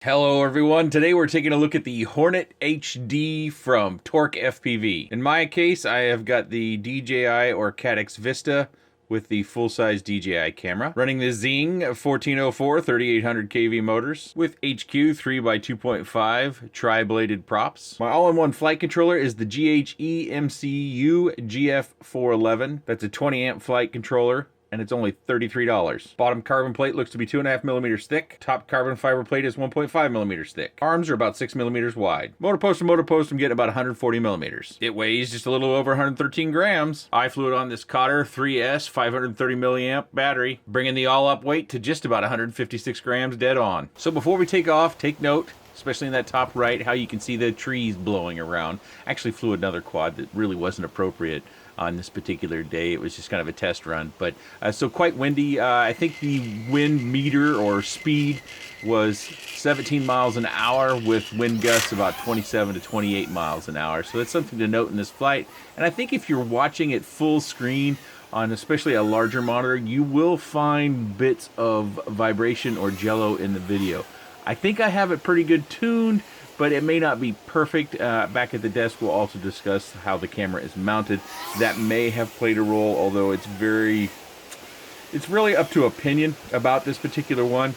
Hello everyone, today we're taking a look at the Hornet HD from TorqueFPV. In my case, I have got the DJI or Caddx Vista with the full-size DJI camera, running the Zing 1404 3800 kV motors with HQ 3x2.5 tri-bladed props. My all-in-one flight controller is the GHE MCU GF411. That's a 20 amp flight controller, and it's only $33. Bottom carbon plate looks to be 2.5 millimeters thick. Top carbon fiber plate is 1.5 millimeters thick. Arms are about 6 millimeters wide. Motor post to motor post, I'm getting about 140 millimeters. It weighs just a little over 113 grams. I flew it on this Cotter 3S 530 milliamp battery, bringing the all-up weight to just about 156 grams dead on. So before we take off, take note, especially in that top right, how you can see the trees blowing around. I actually flew another quad that really wasn't appropriate on this particular day. It was just kind of a test run, but so quite windy. I think the wind meter or speed was 17 miles an hour with wind gusts about 27 to 28 miles an hour. So that's something to note in this flight. And I think if you're watching it full screen on especially a larger monitor, you will find bits of vibration or jello in the video. I think I have it pretty good tuned, but it may not be perfect. Back at the desk, we'll also discuss how the camera is mounted. That may have played a role, although it's really up to opinion about this particular one.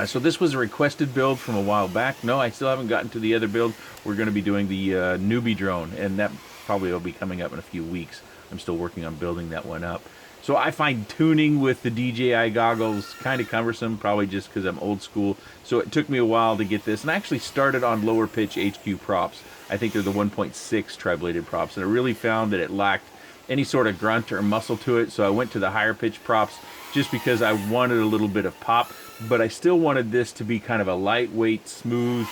So this was a requested build from a while back. No, I still haven't gotten to the other build. We're going to be doing the newbie drone, and that probably will be coming up in a few weeks. I'm still working on building that one up. So I find tuning with the DJI goggles kind of cumbersome, probably just because I'm old school. So it took me a while to get this, and I actually started on lower pitch HQ props. I think they're the 1.6 tri-bladed props, and I really found that it lacked any sort of grunt or muscle to it. So I went to the higher pitch props just because I wanted a little bit of pop, but I still wanted this to be kind of a lightweight, smooth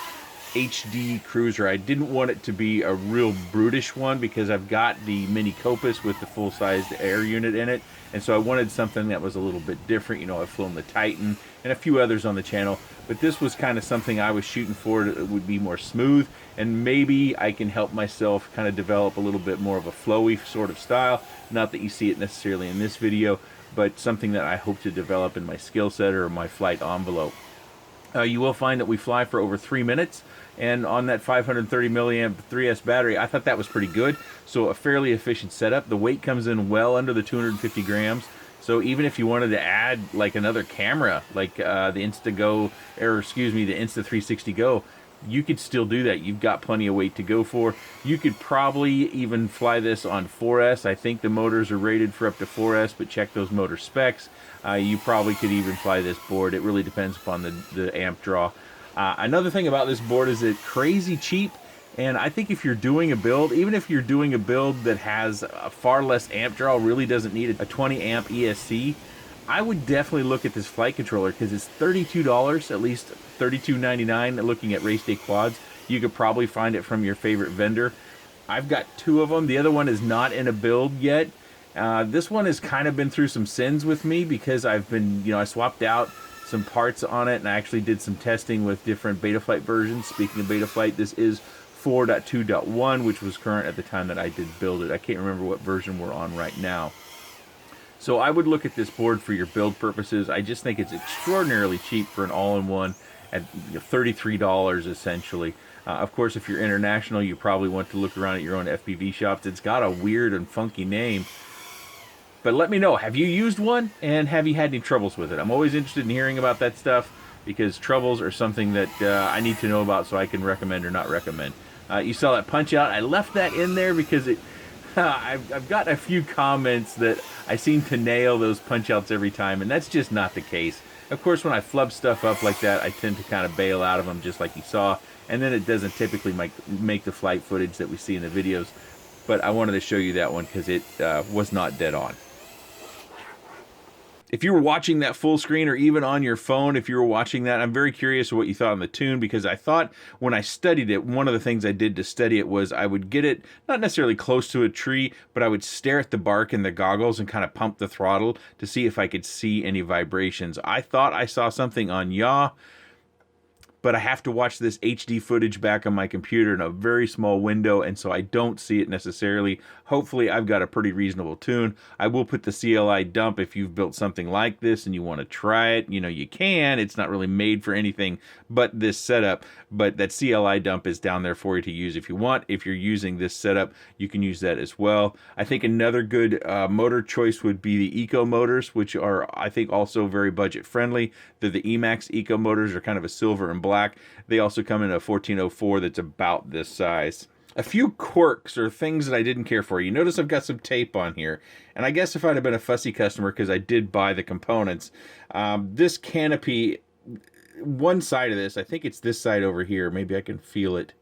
HD cruiser. I didn't want it to be a real brutish one because I've got the mini Copus with the full-sized air unit in it, and so I wanted something that was a little bit different. You know, I've flown the Titan and a few others on the channel, but this was kind of something I was shooting for. It would be more smooth, and maybe I can help myself kind of develop a little bit more of a flowy sort of style. Not that you see it necessarily in this video, but something that I hope to develop in my skill set or my flight envelope. You will find that we fly for over 3 minutes, and on that 530 milliamp 3S battery, I thought that was pretty good. So a fairly efficient setup. The weight comes in well under the 250 grams. So even if you wanted to add like another camera, like the Insta360 Go, you could still do that. You've got plenty of weight to go for. You could probably even fly this on 4S. I think the motors are rated for up to 4S, but check those motor specs. You probably could even fly this board. It really depends upon the amp draw. Another thing about this board is it's crazy cheap, and I think if you're doing a build, even if you're doing a build that has a far less amp draw, really doesn't need a 20 amp ESC, I would definitely look at this flight controller because it's $32, at least $32.99. Looking at race day quads, you could probably find it from your favorite vendor. I've got 2 of them. The other one is not in a build yet. This one has kind of been through some sins with me because I've been, I swapped out some parts on it, and I actually did some testing with different Betaflight versions. Speaking of Betaflight, this is 4.2.1, which was current at the time that I did build it. I can't remember what version we're on right now. So I would look at this board for your build purposes. I just think it's extraordinarily cheap for an all-in-one at $33 essentially. Of course, if you're international, you probably want to look around at your own FPV shops. It's got a weird and funky name. But let me know, have you used one, and have you had any troubles with it? I'm always interested in hearing about that stuff because troubles are something that I need to know about so I can recommend or not recommend. You saw that punch out. I left that in there because I've got a few comments that I seem to nail those punch outs every time, and that's just not the case. Of course, when I flub stuff up like that, I tend to kind of bail out of them just like you saw, and then it doesn't typically make the flight footage that we see in the videos. But I wanted to show you that one because it was not dead on. If you were watching that full screen, or even on your phone, if you were watching that, I'm very curious what you thought on the tune, because I thought when I studied it, one of the things I did to study it was I would get it not necessarily close to a tree, but I would stare at the bark in the goggles and kind of pump the throttle to see if I could see any vibrations. I thought I saw something on yaw, but I have to watch this HD footage back on my computer in a very small window, and so I don't see it necessarily. Hopefully I've got a pretty reasonable tune. I will put the CLI dump if you've built something like this and you want to try it. You know, you can. It's not really made for anything but this setup, but that CLI dump is down there for you to use if you want. If you're using this setup, you can use that as well. I think another good motor choice would be the Eco motors, which are, I think, also very budget friendly. They're the Emax Eco motors, are kind of a silver and black. They also come in a 1404 that's about this size. A few quirks or things that I didn't care for. You notice I've got some tape on here, and I guess if I'd have been a fussy customer, because I did buy the components, this canopy, one side of this, I think it's this side over here, maybe I can feel it.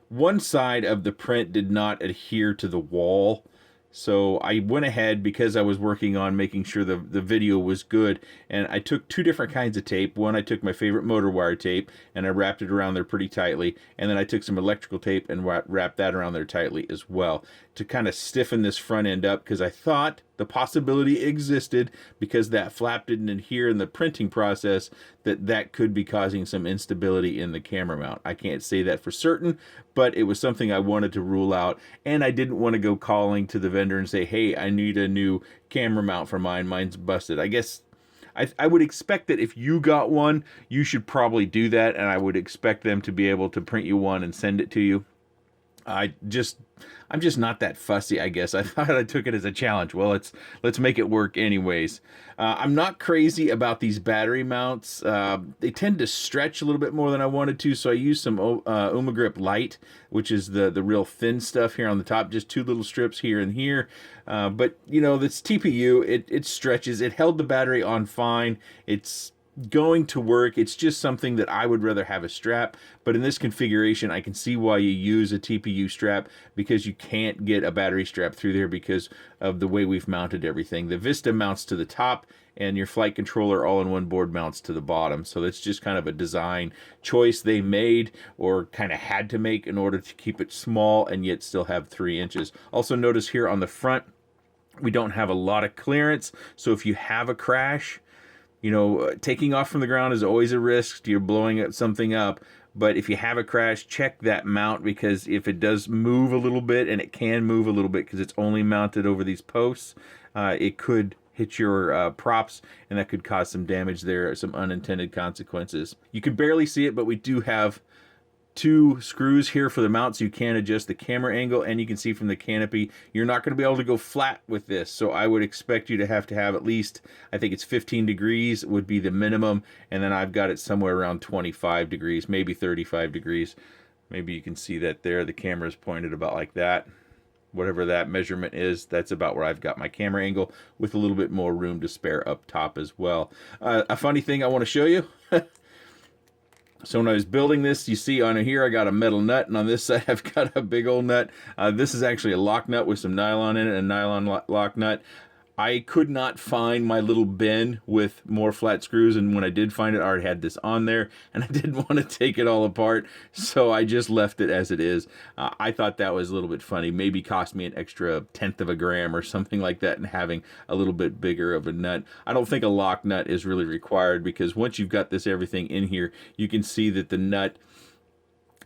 One side of the print did not adhere to the wall, so I went ahead, because I was working on making sure the video was good, and I took two different kinds of tape. One, I took my favorite motor wire tape, and I wrapped it around there pretty tightly, and then I took some electrical tape and wrapped that around there tightly as well to kind of stiffen this front end up, because I thought the possibility existed, because that flap didn't adhere in the printing process, that could be causing some instability in the camera mount. I can't say that for certain, but it was something I wanted to rule out, and I didn't want to go calling to the vendor and say, hey, I need a new camera mount for mine. Mine's busted. I guess I would expect that if you got one, you should probably do that, and I would expect them to be able to print you one and send it to you. I'm just not that fussy, I guess. I thought I took it as a challenge. Well, let's make it work anyways. I'm not crazy about these battery mounts. They tend to stretch a little bit more than I wanted to, so I used some Umagrip Light, which is the real thin stuff here on the top, just two little strips here and here. But, you know, this TPU, it stretches. It held the battery on fine. It's going to work. It's just something that I would rather have a strap, but in this configuration I can see why you use a TPU strap, because you can't get a battery strap through there because of the way we've mounted everything. The Vista mounts to the top, and your flight controller all-in-one board mounts to the bottom, so that's just kind of a design choice they made, or kind of had to make, in order to keep it small and yet still have 3 inches. Also notice here on the front we don't have a lot of clearance, so if you have a crash, you know, taking off from the ground is always a risk. You're blowing something up. But if you have a crash, check that mount, because if it does move a little bit, and it can move a little bit because it's only mounted over these posts, it could hit your props, and that could cause some damage there, some unintended consequences. You can barely see it, but we do have 2 screws here for the mount, so you can adjust the camera angle, and you can see from the canopy you're not going to be able to go flat with this, so I would expect you to have at least, I think it's 15 degrees would be the minimum, and then I've got it somewhere around 25 degrees, maybe 35 degrees. Maybe you can see that there, the camera's pointed about like that. Whatever that measurement is, that's about where I've got my camera angle, with a little bit more room to spare up top as well. A funny thing I want to show you. So when I was building this, you see on here I got a metal nut, and on this side I've got a big old nut. This is actually a lock nut with some nylon in it, a nylon lock nut. I could not find my little bin with more flat screws, and when I did find it, I already had this on there, and I didn't want to take it all apart, so I just left it as it is. I thought that was a little bit funny. Maybe cost me an extra 1/10 of a gram or something like that, and having a little bit bigger of a nut. I don't think a lock nut is really required, because once you've got this everything in here, you can see that the nut,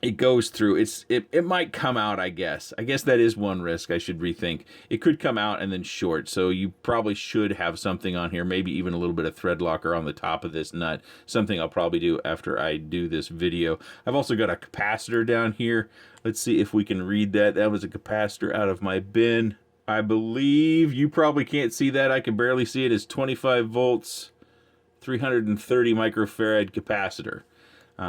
it goes through. It might come out, I guess. I guess that is one risk I should rethink. It could come out and then short, so you probably should have something on here, maybe even a little bit of thread locker on the top of this nut. Something I'll probably do after I do this video. I've also got a capacitor down here. Let's see if we can read that. That was a capacitor out of my bin. I believe, you probably can't see that. I can barely see it. It's 25 volts, 330 microfarad capacitor.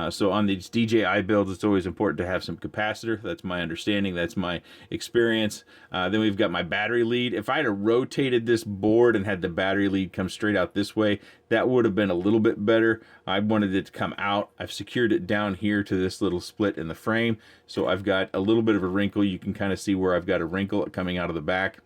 So on these DJI builds, it's always important to have some capacitor. That's my understanding. That's my experience. Then we've got my battery lead. If I had rotated this board and had the battery lead come straight out this way, that would have been a little bit better. I wanted it to come out. I've secured it down here to this little split in the frame. So I've got a little bit of a wrinkle. You can kind of see where I've got a wrinkle coming out of the back.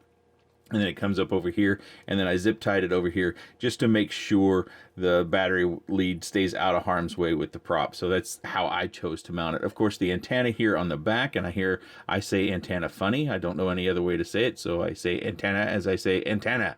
And then it comes up over here, and then I zip tied it over here just to make sure the battery lead stays out of harm's way with the prop. So that's how I chose to mount it. Of course, the antenna here on the back, and I say antenna funny. I don't know any other way to say it, so I say antenna as I say antenna.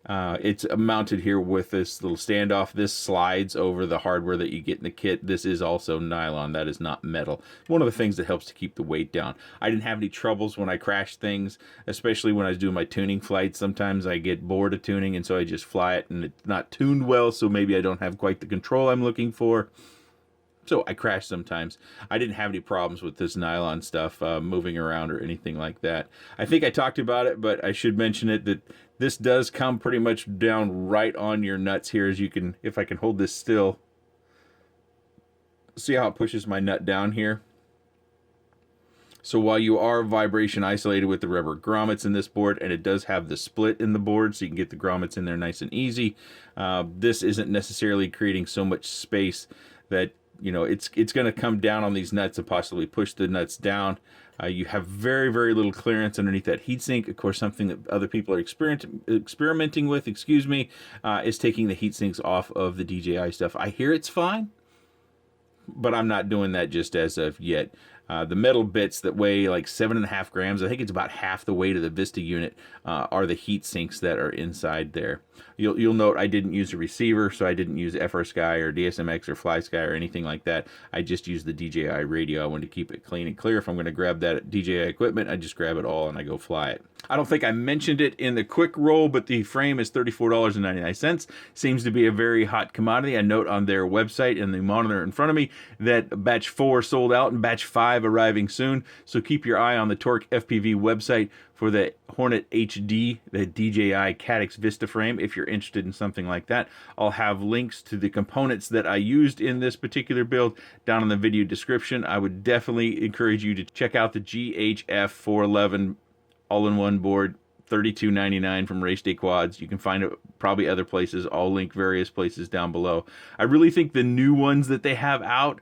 It's mounted here with this little standoff. This slides over the hardware that you get in the kit. This is also nylon. That is not metal. One of the things that helps to keep the weight down. I didn't have any troubles when I crashed things, especially when I was doing my tuning flights. Sometimes I get bored of tuning, and so I just fly it, and it's not tuned well, so maybe I don't have quite the control I'm looking for. So I crash sometimes. I didn't have any problems with this nylon stuff moving around or anything like that. I think I talked about it, but I should mention it that this does come pretty much down right on your nuts here, as you can, if I can hold this still. See how it pushes my nut down here? So while you are vibration isolated with the rubber grommets in this board, and it does have the split in the board so you can get the grommets in there nice and easy, this isn't necessarily creating so much space that, you know, it's going to come down on these nuts and possibly push the nuts down. You have very, very little clearance underneath that heatsink. Of course, something that other people are experimenting with, is taking the heat sinks off of the DJI stuff. I hear it's fine, but I'm not doing that just as of yet. The metal bits that weigh like 7.5 grams, I think it's about half the weight of the Vista unit, are the heat sinks that are inside there. You'll note I didn't use a receiver, so I didn't use FrSky or DSMX or FlySky or anything like that. I just used the DJI radio. I wanted to keep it clean and clear. If I'm going to grab that DJI equipment, I just grab it all and I go fly it. I don't think I mentioned it in the quick roll, but the frame is $34.99. Seems to be a very hot commodity. I note on their website and the monitor in front of me that batch 4 sold out and batch 5 arriving soon. So keep your eye on the TorqueFPV website for the Hornet HD, the DJI Caddx Vista frame, if you're interested in something like that. I'll have links to the components that I used in this particular build down in the video description. I would definitely encourage you to check out the GHF 411 all-in-one board, $32.99 from Race Day Quads. You can find it probably other places. I'll link various places down below. I really think the new ones that they have out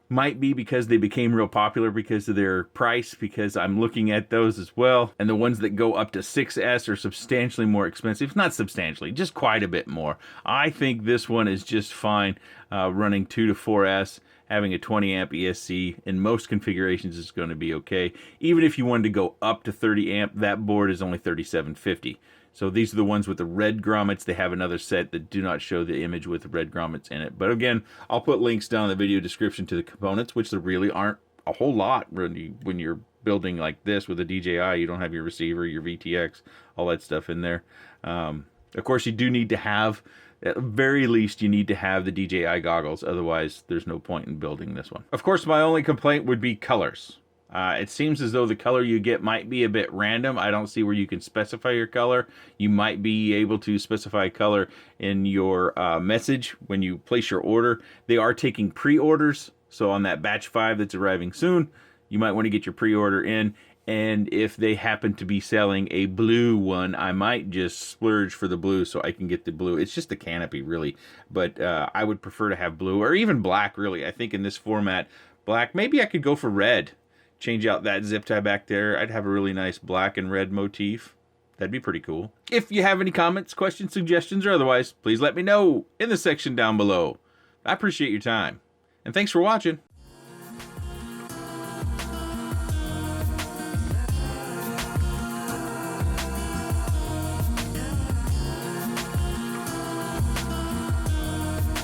might be because they became real popular because of their price, because I'm looking at those as well. And the ones that go up to 6S are substantially more expensive. Not substantially, just quite a bit more. I think this one is just fine running 2 to 4S. Having a 20 amp ESC in most configurations is going to be okay. Even if you wanted to go up to 30 amp, that board is only $37.50. So these are the ones with the red grommets. They have another set that do not show the image with the red grommets in it. But again, I'll put links down in the video description to the components, which there really aren't a whole lot really when you're building like this with a DJI. You don't have your receiver, your VTX, all that stuff in there. Of course, you do need to have, at the very least, you need to have the DJI goggles. Otherwise, there's no point in building this one. Of course, my only complaint would be colors. It seems as though the color you get might be a bit random. I don't see where you can specify your color. You might be able to specify color in your message when you place your order. They are taking pre-orders, so on that batch 5 that's arriving soon, you might want to get your pre-order in. And if they happen to be selling a blue one, I might just splurge for the blue so I can get the blue. It's just the canopy, really. But I would prefer to have blue or even black, really. I think in this format, black. Maybe I could go for red. Change out that zip tie back there. I'd have a really nice black and red motif. That'd be pretty cool. If you have any comments, questions, suggestions, or otherwise, please let me know in the section down below. I appreciate your time. And thanks for watching.